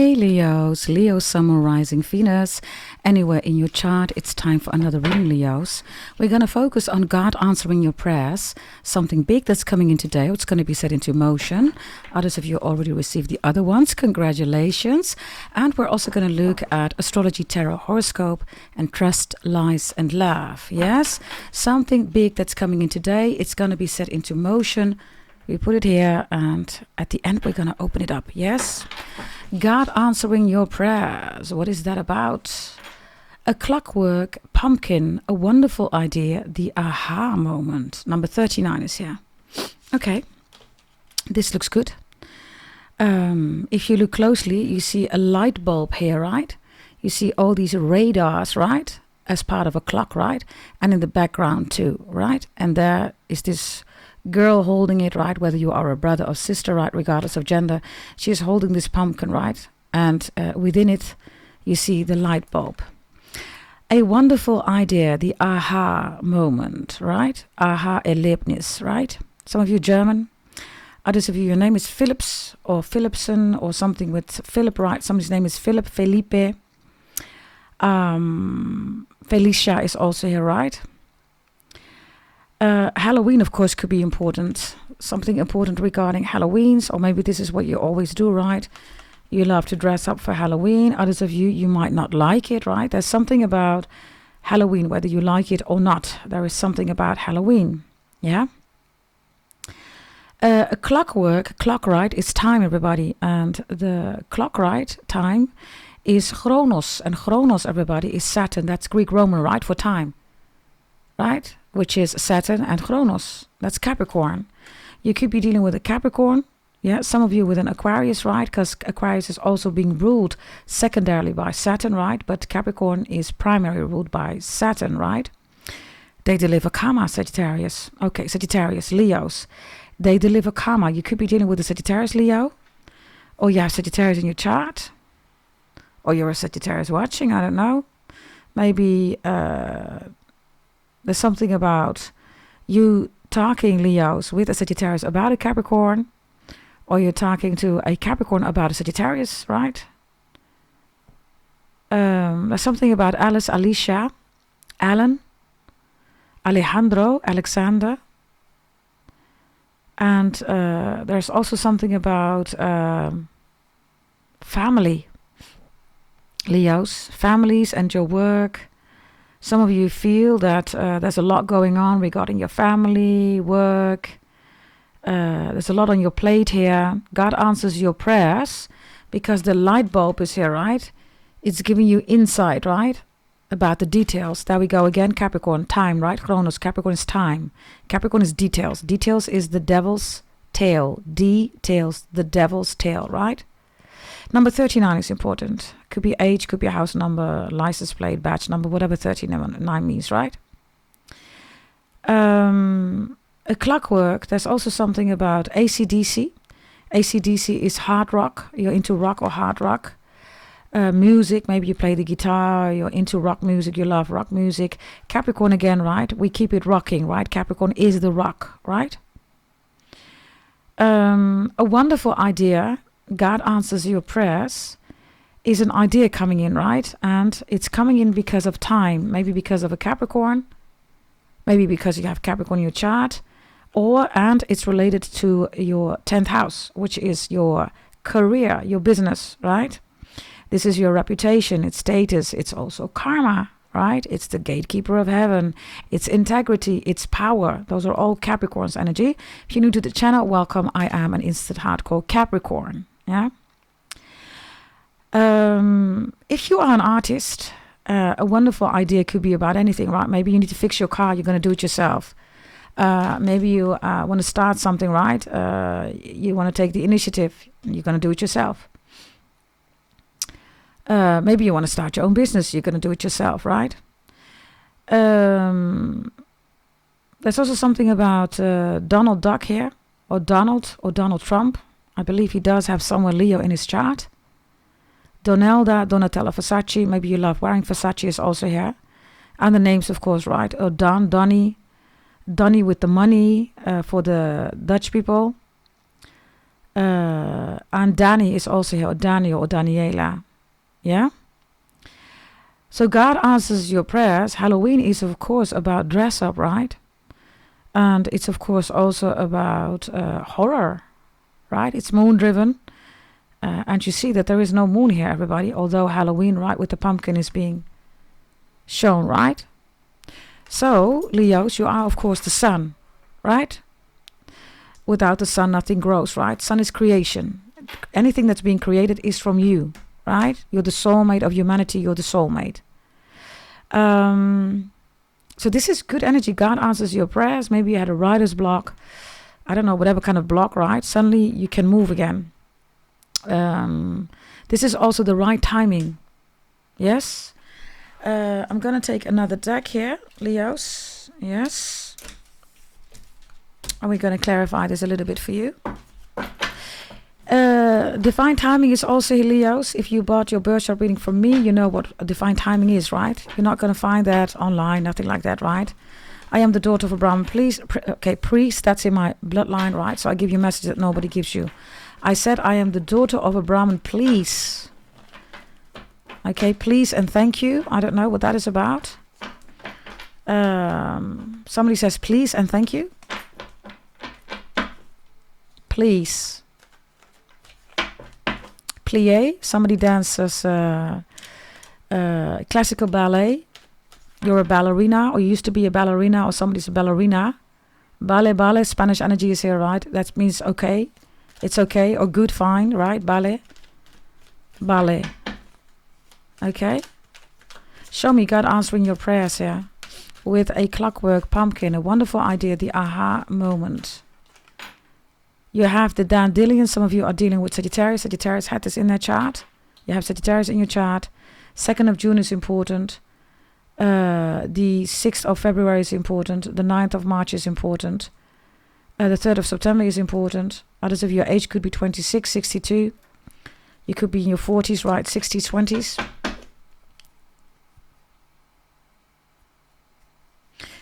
Hey Leos, Leo Sun Rising Venus. Anywhere in your chart, it's time for another reading, Leos. We're going to focus on God answering your prayers. Something big that's coming in today. It's going to be set into motion. Others of you already received the other ones. Congratulations. And we're also going to look at astrology, tarot, horoscope, and trust, lies, and love. Yes, something big that's coming in today. It's going to be set into motion. We put it here, and at the end, we're going to open it up. Yes. God answering your prayers. What is that about? A clockwork pumpkin, a wonderful idea, the aha moment. Number 39 is here. Okay, this looks good. If you look closely, you see a light bulb here, right? You see all these radars, right? As part of a clock, right? And in the background too, right? And there is this girl holding it, right? Whether you are a brother or sister, right? Regardless of gender, she is holding this pumpkin, right? And within it, you see the light bulb. A wonderful idea, the aha moment, right? Aha Erlebnis, right? Some of you German, others of you, your name is Philips or Philipson or something with Philip, right? Somebody's name is Philip, Felipe. Felicia is also here, right? Halloween, of course, could be important. Something important regarding Halloweens, or maybe this is what you always do, right? You love to dress up for Halloween. Others of you, you might not like it, right? There's something about Halloween, whether you like it or not. There is something about Halloween, yeah? A clock right, is time, everybody. And the clock right, time, is Chronos. And Chronos, everybody, is Saturn. That's Greek-Roman, right, for time, right? Which is Saturn and Chronos. That's Capricorn. You could be dealing with a Capricorn. Yeah, some of you with an Aquarius, right? Because Aquarius is also being ruled secondarily by Saturn, right? But Capricorn is primarily ruled by Saturn, right? They deliver karma, Sagittarius. Okay, Sagittarius, Leos. They deliver karma. You could be dealing with a Sagittarius, Leo. Or you have Sagittarius in your chart. Or you're a Sagittarius watching, I don't know. Maybe there's something about you talking, Leos, with a Sagittarius about a Capricorn, or you're talking to a Capricorn about a Sagittarius, right? There's something about Alice, Alicia, Alan, Alejandro, Alexander. And there's also something about family, Leos, families and your work. Some of you feel that there's a lot going on regarding your family, work. There's a lot on your plate here. God answers your prayers because the light bulb is here, right? It's giving you insight, right? About the details. There we go again. Capricorn, time, right? Chronos, Capricorn is time. Capricorn is details. Details is the devil's tail. Details, the devil's tail, right? Number 39 is important. Could be age, could be a house number, license plate, badge number, whatever 39 means, right? A clockwork, there's also something about AC/DC. AC/DC is hard rock. You're into rock or hard rock. Music, maybe you play the guitar, you're into rock music, you love rock music. Capricorn again, right? We keep it rocking, right? Capricorn is the rock, right? A wonderful idea, God answers your prayers, is an idea coming in, right? And it's coming in because of time, maybe because of a Capricorn, maybe because you have Capricorn in your chart, and it's related to your 10th house, which is your career, your business, right? This is your reputation, it's status, it's also karma, right? It's the gatekeeper of heaven, it's integrity, it's power. Those are all Capricorn's energy. If you're new to the channel, welcome. I am an instant hardcore Capricorn. Yeah. If you are an artist, a wonderful idea could be about anything, right? Maybe you need to fix your car, you're going to do it yourself. Maybe you want to start something, right? You want to take the initiative, you're going to do it yourself. Maybe you want to start your own business, you're going to do it yourself, right? There's also something about Donald Duck here, or Donald Trump. I believe he does have somewhere Leo in his chart. Donatella Versace. Maybe you love wearing Versace is also here. And the names, of course, right? Or Donnie with the money for the Dutch people. And Danny is also here, or Daniel or Daniela. Yeah? So God answers your prayers. Halloween is, of course, about dress up, right? And it's, of course, also about horror, right? It's moon driven. And you see that there is no moon here, everybody, although Halloween, right, with the pumpkin is being shown, right? So, Leos, you are, of course, the sun, right? Without the sun, nothing grows, right? Sun is creation. Anything that's being created is from you, right? You're the soulmate of humanity. You're the soulmate. So this is good energy. God answers your prayers. Maybe you had a writer's block. I don't know, whatever kind of block, right? Suddenly you can move again. This is also the right timing. Yes? I'm going to take another deck here, Leos. Yes. And we're going to clarify this a little bit for you. Divine timing is also here, Leos. If you bought your birth chart reading from me, you know what divine timing is, right? You're not going to find that online, nothing like that, right? I am the daughter of a Brahmin priest. That's in my bloodline, right? So I give you a message that nobody gives you. I said I am the daughter of a Brahmin, please. Okay, please and thank you. I don't know what that is about. Somebody says please and thank you. Please. Plie. Somebody dances classical ballet. You're a ballerina, or you used to be a ballerina, or somebody's a ballerina. Ballet, Spanish energy is here, right? That means okay. It's okay, or good, fine, right? Ballet. Okay. Show me God answering your prayers here. With a clockwork pumpkin, a wonderful idea, the aha moment. You have the dandelion. Some of you are dealing with Sagittarius. Sagittarius had this in their chart. You have Sagittarius in your chart. 2nd of June is important. The 6th of February is important. The 9th of March is important. The 3rd of September is important. Others of your age could be 26, 62. You could be in your 40s, right? 60s, 20s.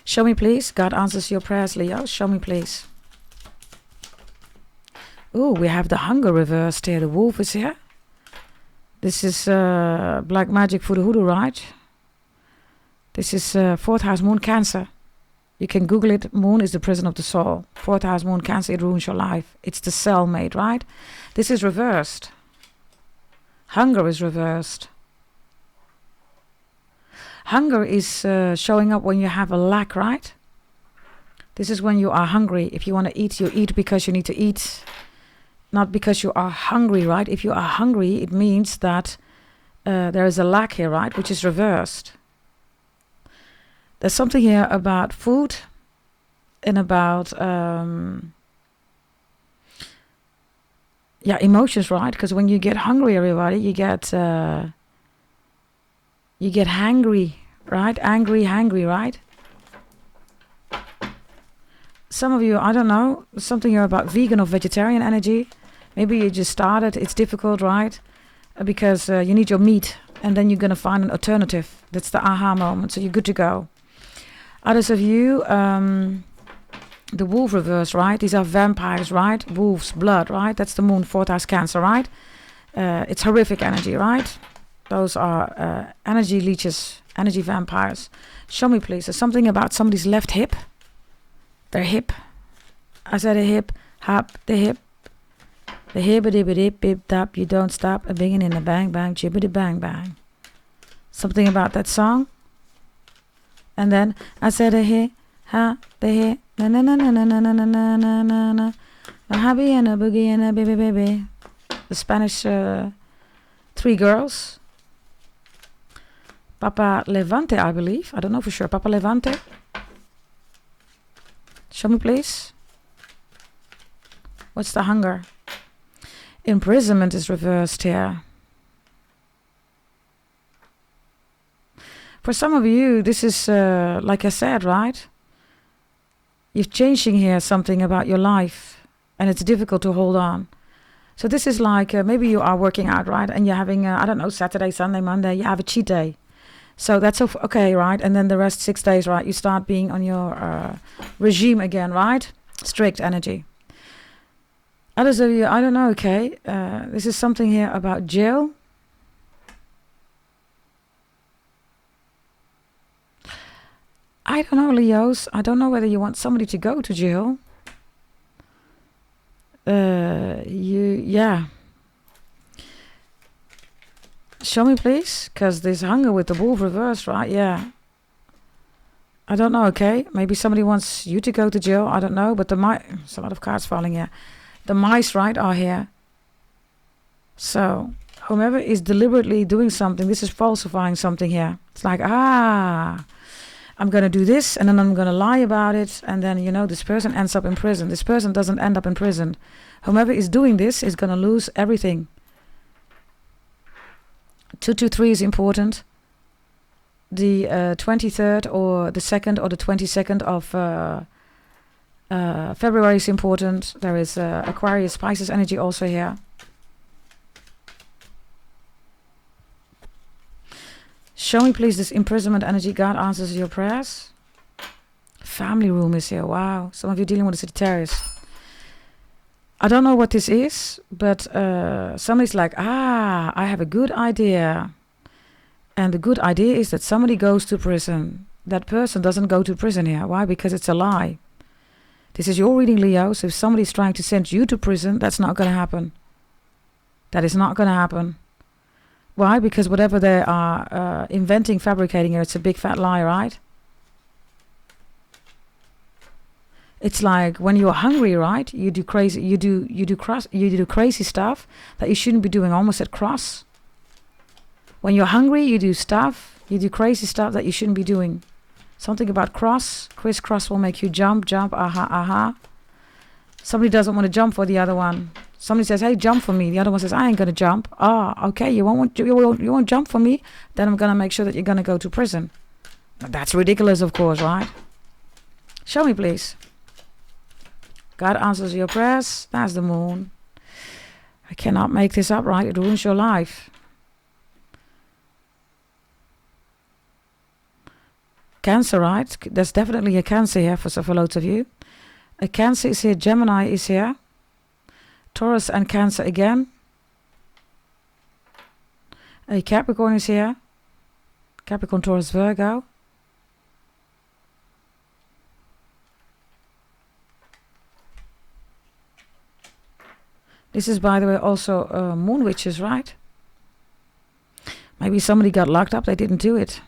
Show me, please. God answers your prayers, Leo. Show me, please. Oh, we have the hunger reversed here. The wolf is here. This is black magic for the hoodoo, right? This is 4th house moon Cancer. You can Google it. Moon is the prison of the soul. 4th house moon Cancer, it ruins your life. It's the cellmate, right? This is reversed. Hunger is reversed. Hunger is showing up when you have a lack, right? This is when you are hungry. If you want to eat, you eat because you need to eat. Not because you are hungry, right? If you are hungry, it means that there is a lack here, right? Which is reversed. There's something here about food and about emotions, right? Because when you get hungry, everybody, you get hangry, right? Angry, hangry, right? Some of you, I don't know, something here about vegan or vegetarian energy. Maybe you just started, it's difficult, right? Because you need your meat, and then you're going to find an alternative. That's the aha moment, so you're good to go. Others of you, the wolf reverse, right? These are vampires, right? Wolves, blood, right? That's the moon, 4th house Cancer, right? It's horrific energy, right? Those are energy leeches, energy vampires. Show me, please. There's something about somebody's left hip. Their hip. I said a hip, hop, the hip. The hibbity bip tap, you don't stop, a binging in a bang bang, jibbity bang bang. Something about that song. And then I said a hip, ha, the hip, na na na na na na na na na na na. A happy and a boogie and a baby baby. The Spanish 3 girls. Papa Levante, I believe. I don't know for sure. Papa Levante. Show me, please. What's the hunger? Imprisonment is reversed here. For some of you, this is, like I said, right? You're changing here something about your life, and it's difficult to hold on. So this is like, maybe you are working out, right? And you're having, I don't know, Saturday, Sunday, Monday, you have a cheat day. So that's okay, right? And then the rest 6 days, right? You start being on your regime again, right? Strict energy. Others of you, I don't know, okay. This is something here about jail. I don't know, Leos. I don't know whether you want somebody to go to jail. Yeah. Show me, please. Because there's hunger with the wolf reversed, right? Yeah. I don't know, okay. Maybe somebody wants you to go to jail. I don't know. But there's a lot of cards falling here. The mice, right, are here. So, whomever is deliberately doing something, this is falsifying something here. It's like, I'm going to do this, and then I'm going to lie about it, and then, you know, this person ends up in prison. This person doesn't end up in prison. Whomever is doing this is going to lose everything. 223 is important. The 23rd or the 2nd or the 22nd of February is important. There is Aquarius, Pisces energy also here. Show me, please, this imprisonment energy. God answers your prayers. Family room is here. Wow. Some of you dealing with a Sagittarius. I don't know what this is, but somebody's like, I have a good idea. And the good idea is that somebody goes to prison. That person doesn't go to prison here. Why? Because it's a lie. This is your reading, Leo. So if somebody's trying to send you to prison, that's not going to happen. That is not going to happen. Why? Because whatever they are inventing, fabricating here, it's a big fat lie, right? It's like when you're hungry, right? You do crazy, you do crazy stuff that you shouldn't be doing. Almost at cross. When you're hungry, you do crazy stuff that you shouldn't be doing. Something about crisscross will make you jump, aha. Somebody doesn't want to jump for the other one. Somebody says, hey, jump for me. The other one says, I ain't going to jump. Okay, you won't jump for me? Then I'm going to make sure that you're going to go to prison. That's ridiculous, of course, right? Show me, please. God answers your prayers. That's the moon. I cannot make this up, right? It ruins your life. Cancer, right? There's definitely a Cancer here for loads of you. A Cancer is here. Gemini is here. Taurus and Cancer again. A Capricorn is here. Capricorn, Taurus, Virgo. This is, by the way, also moon witches, right? Maybe somebody got locked up. They didn't do it.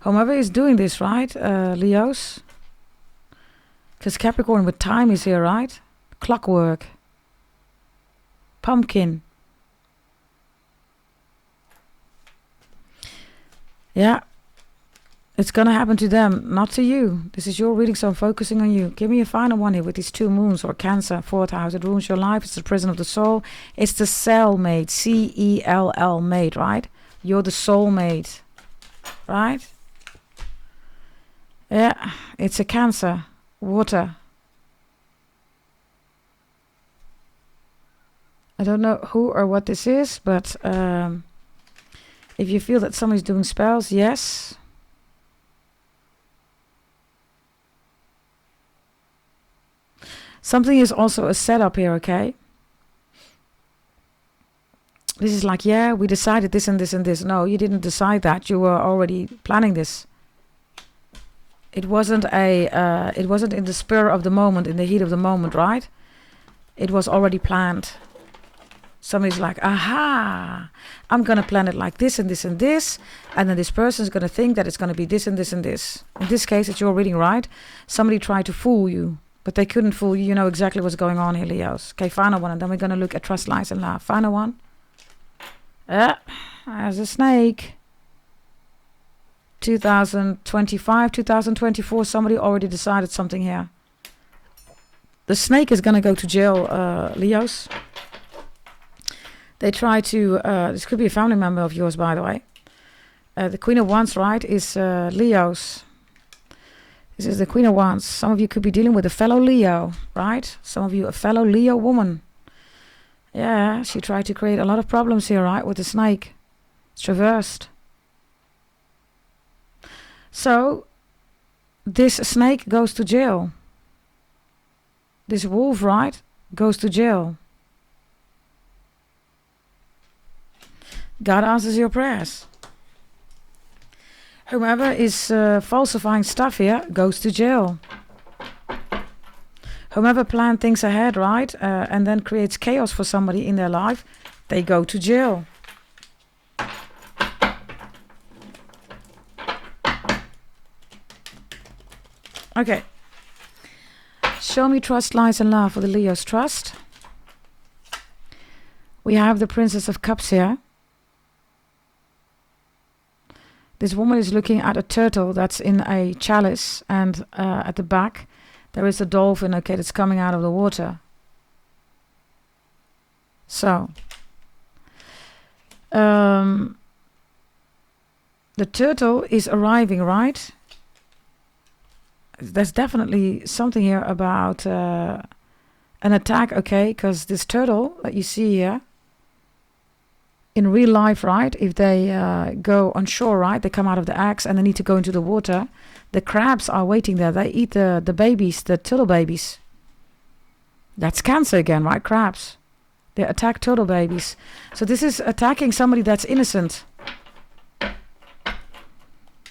Whomever is doing this, right, Leos? Because Capricorn with time is here, right? Clockwork. Pumpkin. Yeah. It's going to happen to them, not to you. This is your reading, so I'm focusing on you. Give me a final one here with these two moons or Cancer, 4th house. It ruins your life. It's the prison of the soul. It's the cellmate, C-E-L-L mate, right? You're the soulmate, right? Yeah, it's a Cancer, water. I don't know who or what this is, but if you feel that somebody's doing spells, yes. Something is also a setup here, okay? This is like, yeah, we decided this and this and this. No, you didn't decide that. You were already planning this. It wasn't in the spur of the moment, in the heat of the moment, right? It was already planned. Somebody's like, aha, I'm going to plan it like this and this and this. And then this person's going to think that it's going to be this and this and this. In this case, it's your reading, right? Somebody tried to fool you, but they couldn't fool you. You know exactly what's going on here, Leos. Okay, final one. And then we're going to look at trust, lies, and love. Final one. There's a snake. 2025, 2024, somebody already decided something here. The snake is going to go to jail, Leos. They try to, this could be a family member of yours, by the way. The Queen of Wands, right, is Leos. This is the Queen of Wands. Some of you could be dealing with a fellow Leo, right? Some of you a fellow Leo woman. Yeah, she tried to create a lot of problems here, right, with the snake. It's reversed. So, this snake goes to jail. This wolf, right, goes to jail. God answers your prayers. Whomever is falsifying stuff here goes to jail. Whomever planned things ahead, right, and then creates chaos for somebody in their life, they go to jail. Okay. Show me trust, lies, and love for the Leo's trust. We have the Princess of Cups here. This woman is looking at a turtle that's in a chalice, and at the back there is a dolphin, okay, that's coming out of the water. So, the turtle is arriving, right? There's definitely something here about an attack, okay, because this turtle that you see here, in real life, right, if they go on shore, right, they come out of the eggs and they need to go into the water, the crabs are waiting there. They eat the babies, the turtle babies. That's Cancer again, right? Crabs. They attack turtle babies. So this is attacking somebody that's innocent.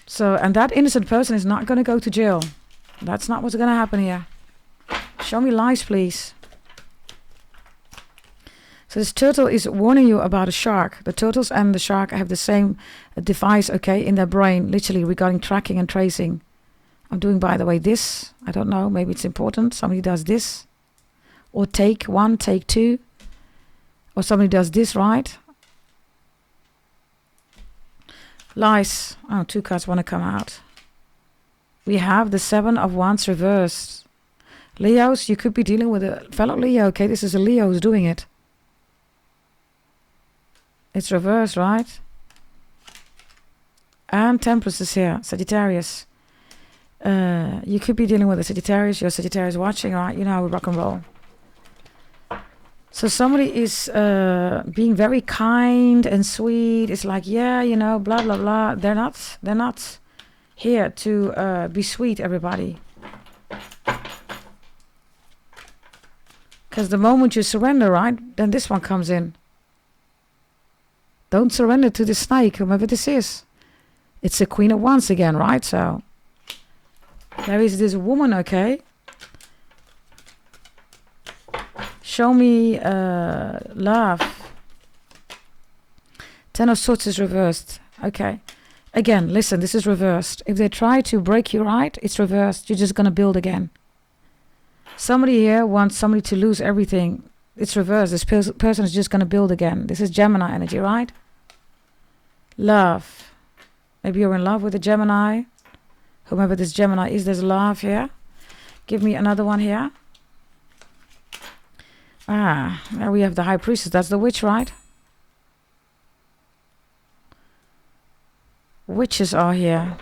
So, and that innocent person is not going to go to jail. That's not what's going to happen here. Show me lies, please. So this turtle is warning you about a shark. The turtles and the shark have the same device, okay, in their brain, literally regarding tracking and tracing. I'm doing, by the way, this. I don't know, maybe it's important. Somebody does this. Or take one, take two. Or somebody does this, right? Lies. Oh, two cards want to come out. We have the Seven of Wands reversed. Leos, you could be dealing with a fellow Leo, okay? This is a Leo who's doing it. It's reversed, right? And Temperance is here, Sagittarius. You could be dealing with a Sagittarius. You're Sagittarius watching, right? You know how we rock and roll. So somebody is being very kind and sweet. It's like, yeah, you know, blah, blah, blah. They're not here to be sweet, everybody. Because the moment you surrender, right, then this one comes in. Don't surrender to the snake, whoever this is. It's the Queen of Wands again, right? So there is this woman, okay? Show me love. Ten of Swords is reversed. Okay. Again, listen, this is reversed. If they try to break you, right, it's reversed. You're just going to build again. Somebody here wants somebody to lose everything. It's reversed. This person is just going to build again. This is Gemini energy, right? Love. Maybe you're in love with a Gemini. Whomever this Gemini is, there's love here. Give me another one here. Ah, there we have the High Priestess. That's the witch, right? Witches are here.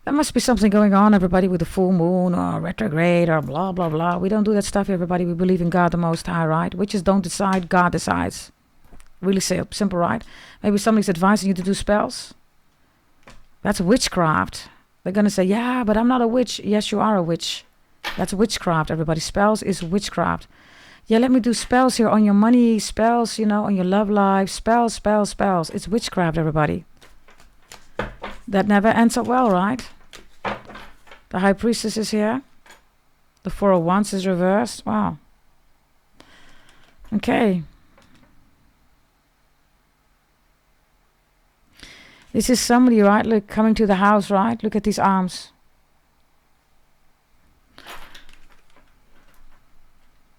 There must be something going on, everybody, with the full moon or retrograde or blah, blah, blah. We don't do that stuff, everybody. We believe in God the Most High, right? Witches don't decide. God decides. Really simple, right? Maybe somebody's advising you to do spells. That's witchcraft. They're going to say, yeah, but I'm not a witch. Yes, you are a witch. That's witchcraft, everybody. Spells is witchcraft. Yeah, let me do spells here on your money, spells, you know, on your love life, spells. It's witchcraft, everybody. That never ends up well, right? The High Priestess is here. The Four of Wands is reversed. Wow. Okay. This is somebody, right? Look, coming to the house, right? Look at these arms.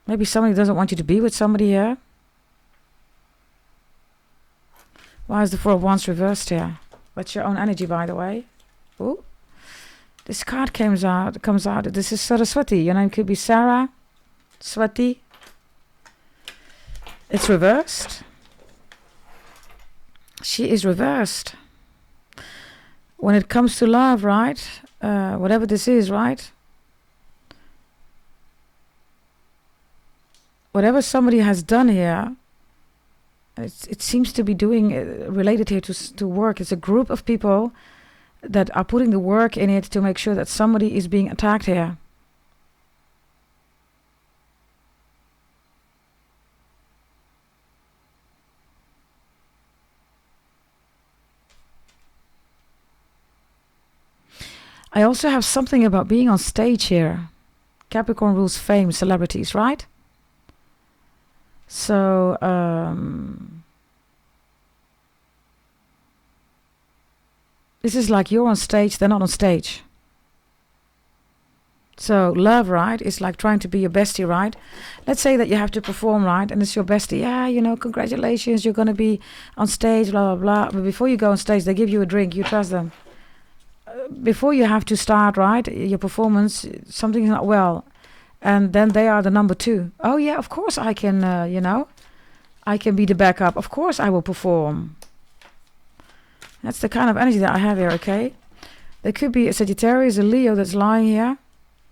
Maybe somebody doesn't want you to be with somebody here. Why is the Four of Wands reversed here? That's your own energy, by the way. Ooh. This card comes out. This is Saraswati. Your name could be Sarah. Swati. It's reversed. She is reversed. When it comes to love, right? Whatever this is, right? Whatever somebody has done here, it seems to be doing related here to work. It's a group of people that are putting the work in it to make sure that somebody is being attacked here. I also have something about being on stage here. Capricorn rules fame, celebrities, right? So, this is like you're on stage, they're not on stage. So love, right, is like trying to be your bestie, right? Let's say that you have to perform, right? And it's your bestie. Yeah, you know, congratulations, you're going to be on stage, blah, blah, blah. But before you go on stage, they give you a drink. You trust them. Before you have to start, right, your performance, something's not well. And then they are the number two. Oh, yeah, of course I can, you know, I can be the backup. Of course I will perform. That's the kind of energy that I have here, okay? There could be a Sagittarius, a Leo that's lying here.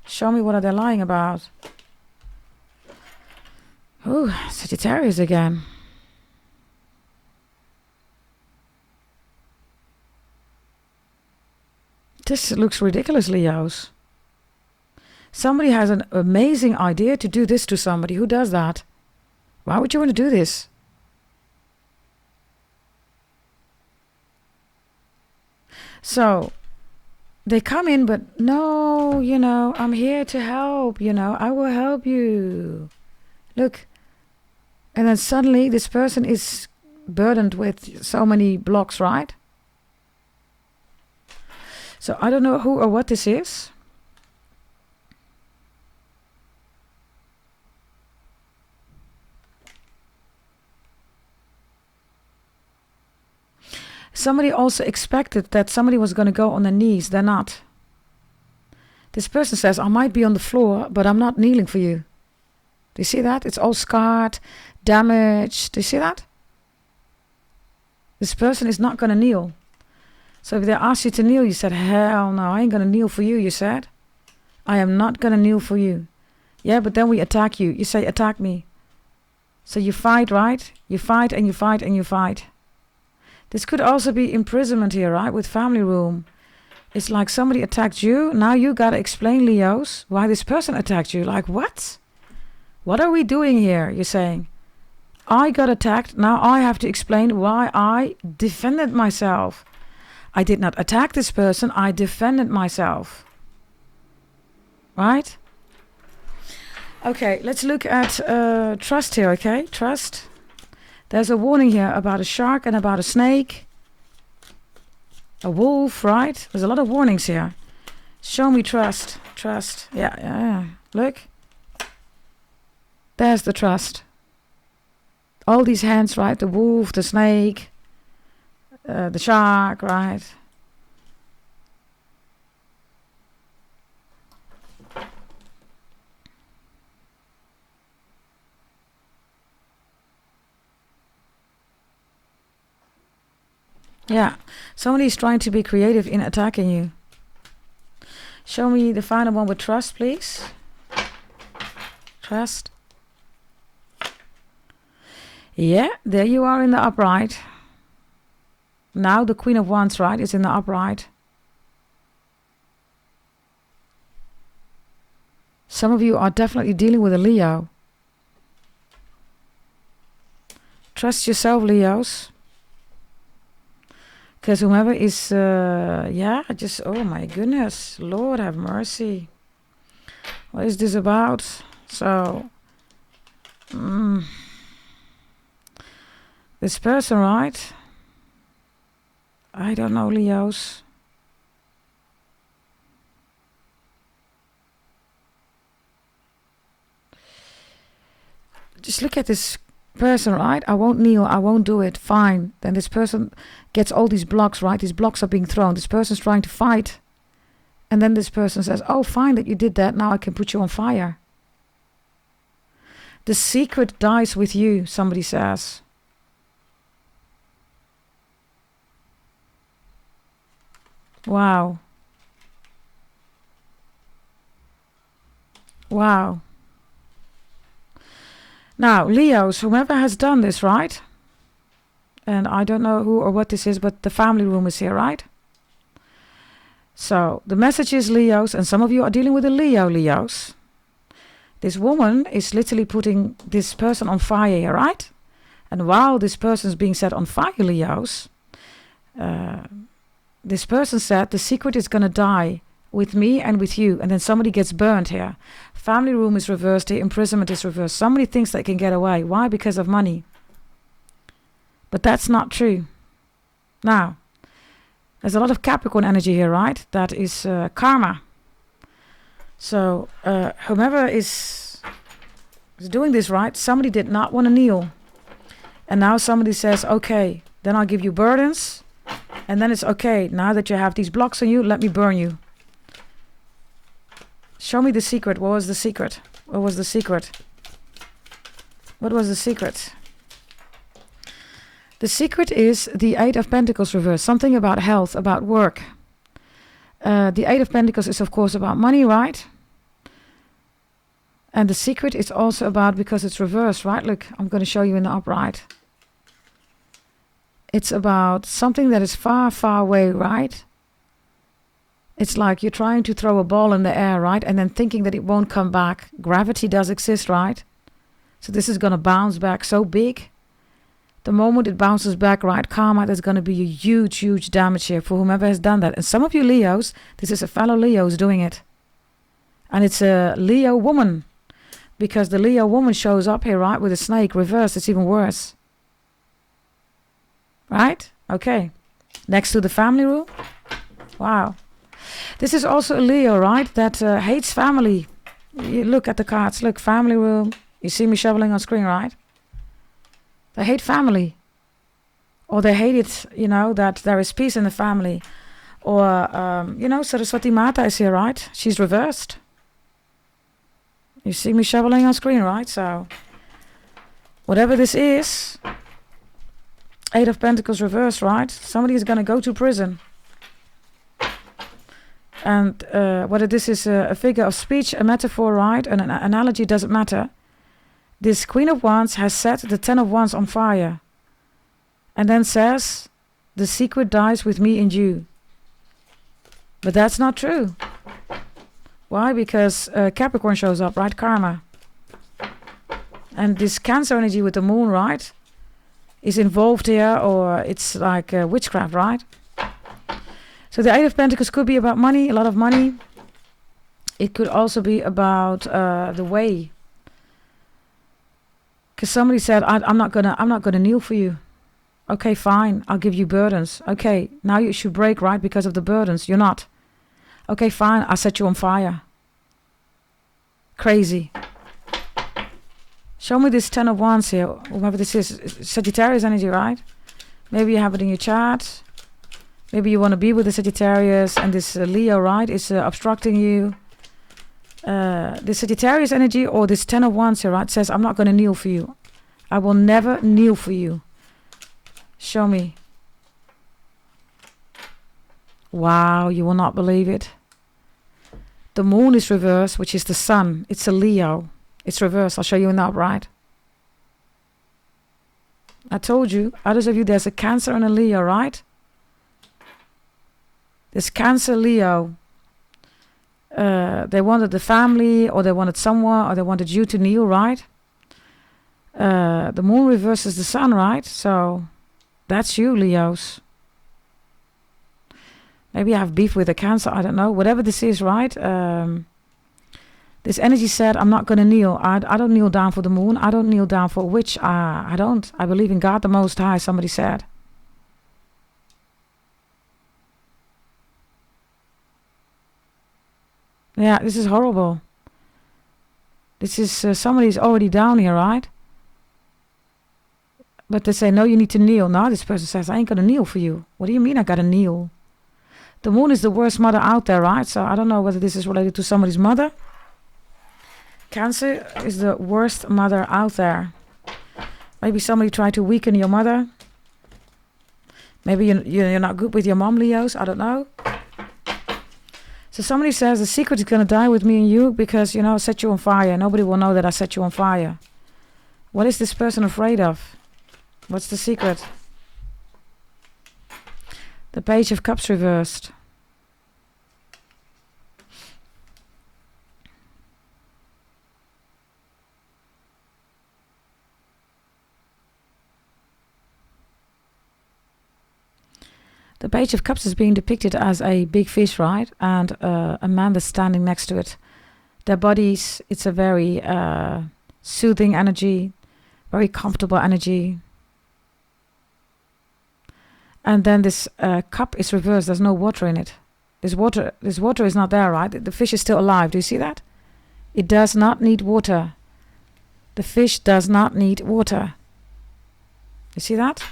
Show me what are they lying about. Oh, Sagittarius again. This looks ridiculous, Leos. Somebody has an amazing idea to do this to somebody. Who does that? Why would you want to do this? So they come in, but no, you know, I'm here to help, you know, I will help you. Look. And then suddenly this person is burdened with so many blocks, right? So I don't know who or what this is. Somebody also expected that somebody was going to go on their knees. They're not. This person says, I might be on the floor, but I'm not kneeling for you. Do you see that? It's all scarred, damaged. Do you see that? This person is not going to kneel. So if they ask you to kneel, you said, hell no, I ain't going to kneel for you, you said. I am not going to kneel for you. Yeah, but then we attack you. You say, attack me. So you fight, right? You fight and you fight and you fight. This could also be imprisonment here, right? With family room. It's like somebody attacked you. Now you got to explain, Leos, why this person attacked you. Like, what? What are we doing here? You're saying, I got attacked. Now I have to explain why I defended myself. I did not attack this person. I defended myself. Right? Okay, let's look at trust here, okay? Trust. There's a warning here about a shark and about a snake. A wolf, right? There's a lot of warnings here. Show me trust. Trust. Yeah. Look. There's the trust. All these hands, right? The wolf, the snake, the shark, right? Yeah, somebody's trying to be creative in attacking you. Show me the final one with trust, please. Trust. Yeah, there you are in the upright. Now the Queen of Wands, right, is in the upright. Some of you are definitely dealing with a Leo. Trust yourself, Leos. Because whomever is, oh my goodness, Lord have mercy. What is this about? So, this person, right? I don't know, Leos. Just look at this person, right? I won't kneel, I won't do it. Fine. Then this person gets all these blocks, right? These blocks are being thrown. This person's trying to fight. And then this person says, oh, fine that you did that. Now I can put you on fire. The secret dies with you, somebody says. Wow. Wow. Now, Leos, whomever has done this, right? And I don't know who or what this is, but the family room is here, right? So, the message is Leos, and some of you are dealing with a Leos. This woman is literally putting this person on fire here, right? And while this person is being set on fire, Leos, this person said the secret is going to die with me and with you. And then somebody gets burned here. Family room is reversed. The imprisonment is reversed. Somebody thinks they can get away. Why? Because of money. But that's not true. Now, there's a lot of Capricorn energy here, right? That is karma. So whomever is doing this, right? Somebody did not want to kneel. And now somebody says, okay, then I'll give you burdens. And then it's okay. Now that you have these blocks on you, let me burn you. Show me the secret. What was the secret? What was the secret? What was the secret? The secret is the Eight of Pentacles reversed. Something about health, about work. The Eight of Pentacles is, of course, about money, right? And the secret is also about, because it's reversed, right? Look, I'm going to show you in the upright. It's about something that is far, far away, right? It's like you're trying to throw a ball in the air, right? And then thinking that it won't come back. Gravity does exist, right? So this is going to bounce back so big. The moment it bounces back, right, karma, there's going to be a huge, huge damage here for whomever has done that. And some of you Leos, this is a fellow Leo who's doing it. And it's a Leo woman. Because the Leo woman shows up here, right, with a snake reversed. It's even worse. Right? Okay. Next to the family room. Wow. This is also a Leo, right, that hates family. You look at the cards. Look, family room. You see me shoveling on screen, right? They hate family. Or they hate it, you know, that there is peace in the family. Or, you know, Saraswati Mata is here, right? She's reversed. You see me shoveling on screen, right? So, whatever this is, Eight of Pentacles reversed, right? Somebody is going to go to prison. And whether this is a figure of speech, a metaphor, right? An analogy, doesn't matter. This Queen of Wands has set the Ten of Wands on fire. And then says, the secret dies with me and you. But that's not true. Why? Because Capricorn shows up, right? Karma. And this Cancer energy with the moon, right, is involved here, or it's like witchcraft, right? So the Eight of Pentacles could be about money, a lot of money. It could also be about the way. Because somebody said, I'm not gonna kneel for you. Okay, fine, I'll give you burdens. Okay, now you should break, right, because of the burdens. You're not. Okay, fine, I'll set you on fire. Crazy. Show me this Ten of Wands here. Whoever this is. Sagittarius energy, right? Maybe you have it in your chart. Maybe you want to be with the Sagittarius. And this Leo, right, is obstructing you. This Sagittarius energy or this Ten of Wands here, right, says, I'm not going to kneel for you. I will never kneel for you. Show me. Wow, you will not believe it. The moon is reversed, which is the sun. It's a Leo. It's reversed. I'll show you in the upright. I told you, others of you, there's a Cancer and a Leo, right? This Cancer Leo. They wanted the family, or they wanted someone, or they wanted you to kneel, right? The moon reverses the sun, right? So that's you, Leos. Maybe I have beef with a Cancer, I don't know. Whatever this is, right? This energy said, I'm not going to kneel. I don't kneel down for the moon. I don't kneel down for a witch. I don't. I believe in God the Most High, somebody said. Yeah, this is horrible. This is somebody's already down here, right? But they say, no, you need to kneel. Now this person says, I ain't going to kneel for you. What do you mean I got to kneel? The moon is the worst mother out there, right? So I don't know whether this is related to somebody's mother. Cancer is the worst mother out there. Maybe somebody tried to weaken your mother. Maybe you're not good with your mom, Leos. I don't know. So somebody says the secret is going to die with me and you because, you know, I set you on fire. Nobody will know that I set you on fire. What is this person afraid of? What's the secret? The Page of Cups reversed. The Page of Cups is being depicted as a big fish, right? And a man that's standing next to it. Their bodies, it's a very soothing energy, very comfortable energy. And then this cup is reversed. There's no water in it. This water is not there, right? The fish is still alive. Do you see that? It does not need water. The fish does not need water. You see that?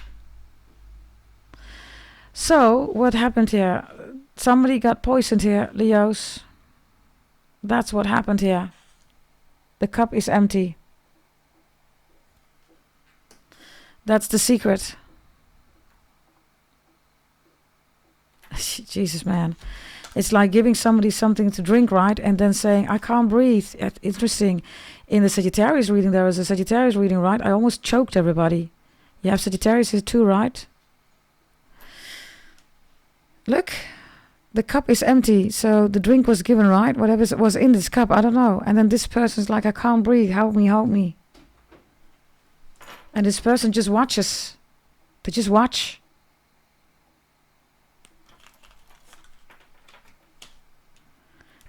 So, what happened here? Somebody got poisoned here, Leos. That's what happened here. The cup is empty. That's the secret. Jesus, man. It's like giving somebody something to drink, right? And then saying, I can't breathe. Interesting. In the Sagittarius reading, there was a Sagittarius reading, right? I almost choked everybody. You have Sagittarius here too, right? Look, the cup is empty. So the drink was given, right? Whatever was in this cup, I don't know. And then this person's like, I can't breathe. Help me, help me. And this person just watches. They just watch.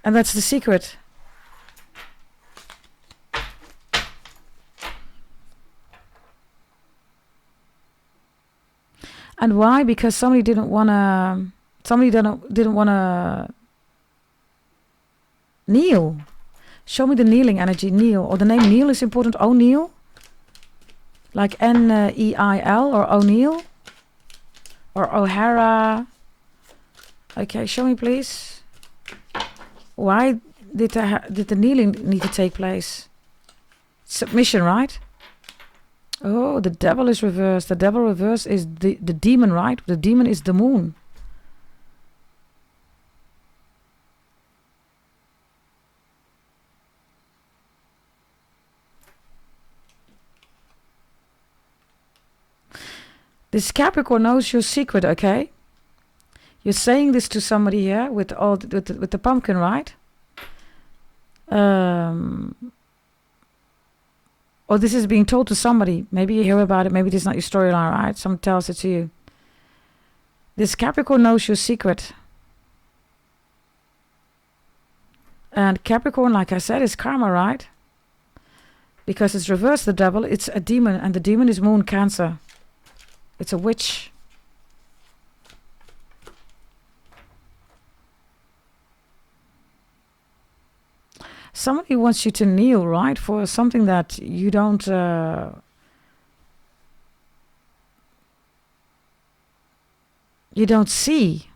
And that's the secret. And why? Because somebody didn't want to kneel. Show me the kneeling energy, kneel. Or the name Neil is important. O'Neill. Like Neil or O'Neill. Or O'Hara. Okay, show me please. Why did the kneeling need to take place? Submission, right? Oh, the devil is reversed. The devil reversed is the demon, right? The demon is the moon. This Capricorn knows your secret, okay? You're saying this to somebody here with the pumpkin, right? Or this is being told to somebody. Maybe you hear about it. Maybe this is not your storyline, right? Someone tells it to you. This Capricorn knows your secret. And Capricorn, like I said, is karma, right? Because it's reversed, the devil. It's a demon, and the demon is Moon Cancer. It's a witch. Somebody wants you to kneel, right, for something that you don't see.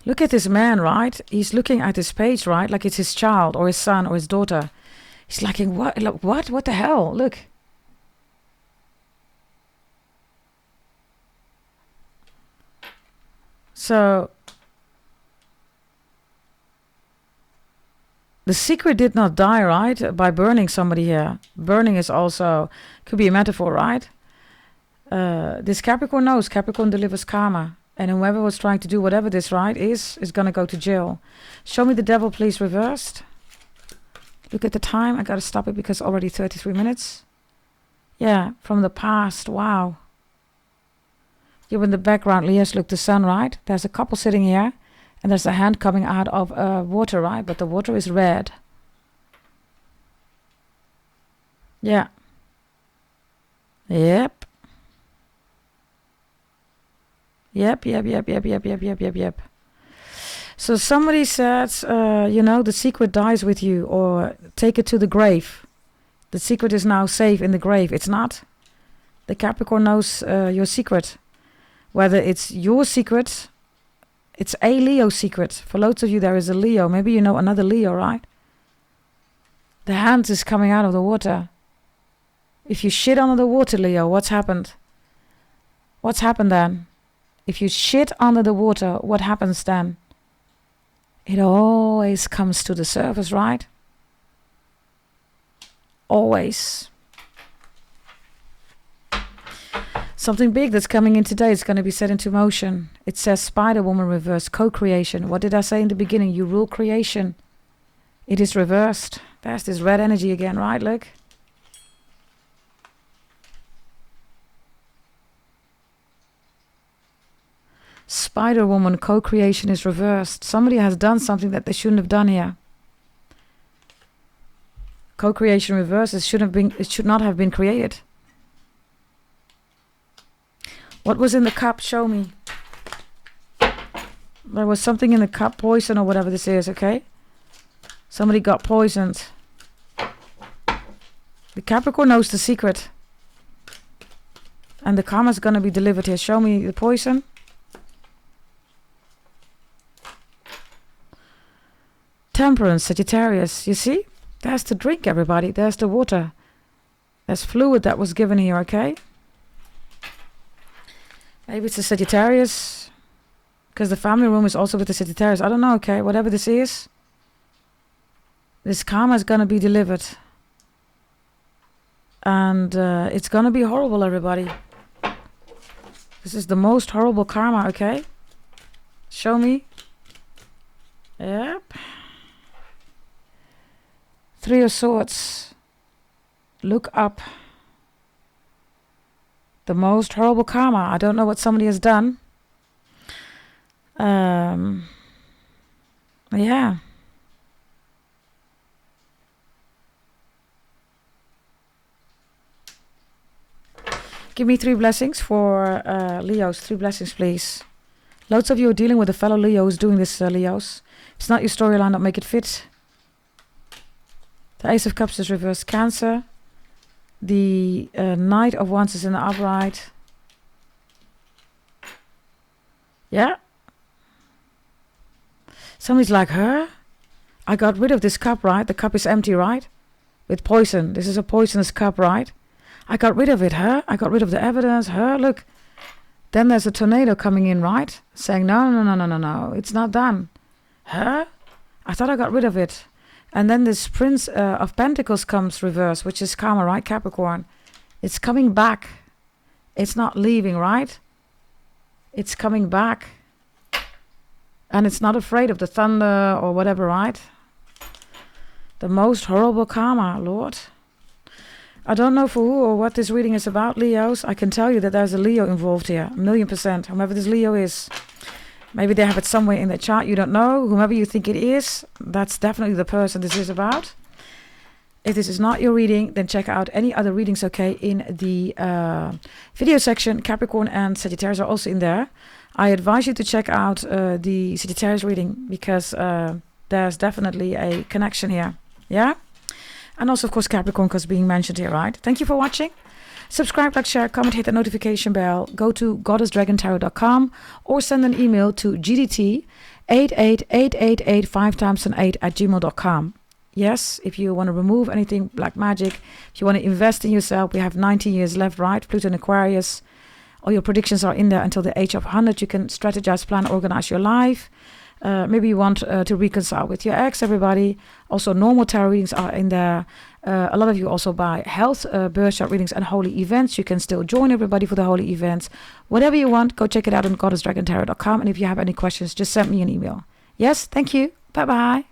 Look at this man, right? He's looking at his page, right, like it's his child or his son or his daughter. He's like, what? Look, what the hell? Look. So the secret did not die, right? By burning somebody here. Burning is also, could be a metaphor, right? This Capricorn knows. Capricorn delivers karma. And whoever was trying to do whatever this, right, is going to go to jail. Show me the devil, please, reversed. Look at the time. I got to stop it because already 33 minutes. Yeah, from the past. Wow. You're in the background. Yes, look, the sun, right? There's a couple sitting here. And there's a hand coming out of water, right? But the water is red. Yeah. Yep. Yep. So somebody says, the secret dies with you, or take it to the grave. The secret is now safe in the grave. It's not. The Capricorn knows your secret. Whether it's your secret, it's a Leo secret. For loads of you, there is a Leo. Maybe you know another Leo, right? The hand is coming out of the water. If you shit under the water, Leo, what's happened? What's happened then? If you shit under the water, what happens then? It always comes to the surface, right? Always. Something big that's coming in today is going to be set into motion. It says Spider-Woman reverse, co-creation. What did I say in the beginning? You rule creation. It is reversed. There's this red energy again, right? Look. Spider Woman, co-creation is reversed. Somebody has done something that they shouldn't have done here. Co-creation reversed. It should not have been created. What was in the cup? Show me. There was something in the cup, poison or whatever this is, okay? Somebody got poisoned. The Capricorn knows the secret. And the karma is going to be delivered here. Show me the poison. Temperance, Sagittarius. You see? There's the drink, everybody. There's the water. There's fluid that was given here, okay? Maybe it's a Sagittarius. Because the family room is also with the Sagittarius. I don't know, okay? Whatever this is. This karma is going to be delivered. And it's going to be horrible, everybody. This is the most horrible karma, okay? Show me. Yep. Three of Swords. Look up. The most horrible karma. I don't know what somebody has done. Yeah. Give me 3 blessings for Leos. 3 blessings, please. Loads of you are dealing with a fellow Leos doing this, Leos. It's not your storyline, don't make it fit. The Ace of Cups is reversed. Cancer. The Knight of Wands is in the upright. Yeah. Somebody's like, her? I got rid of this cup, right? The cup is empty, right? With poison. This is a poisonous cup, right? I got rid of it, her? I got rid of the evidence, her? Look. Then there's a tornado coming in, right? Saying, no. It's not done. Her? I thought I got rid of it. And then this Prince of Pentacles comes reverse, which is karma, right? Capricorn. It's coming back. It's not leaving, right? It's coming back. And it's not afraid of the thunder or whatever, right? The most horrible karma, Lord. I don't know for who or what this reading is about, Leos. I can tell you that there's a Leo involved here. 1,000,000%. Whomever this Leo is. Maybe they have it somewhere in their chart. You don't know. Whomever you think it is, that's definitely the person this is about. If this is not your reading, then check out any other readings, okay, in the video section. Capricorn and Sagittarius are also in there. I advise you to check out the Sagittarius reading because there's definitely a connection here. Yeah? And also, of course, Capricorn because being mentioned here, right? Thank you for watching. Subscribe, like, share, comment, hit the notification bell. Go to goddessdragontarot.com or send an email to gdt8888885x8@gmail.com. Yes, if you want to remove anything black magic, if you want to invest in yourself, we have 19 years left, right? Pluto in Aquarius. All your predictions are in there until the age of 100. You can strategize, plan, organize your life. Maybe you want to reconcile with your ex, everybody. Also, normal tarot readings are in there. A lot of you also buy health, birth chart readings and holy events. You can still join everybody for the holy events. Whatever you want, go check it out on goddessdragontarot.com. And if you have any questions, just send me an email. Yes, thank you. Bye-bye.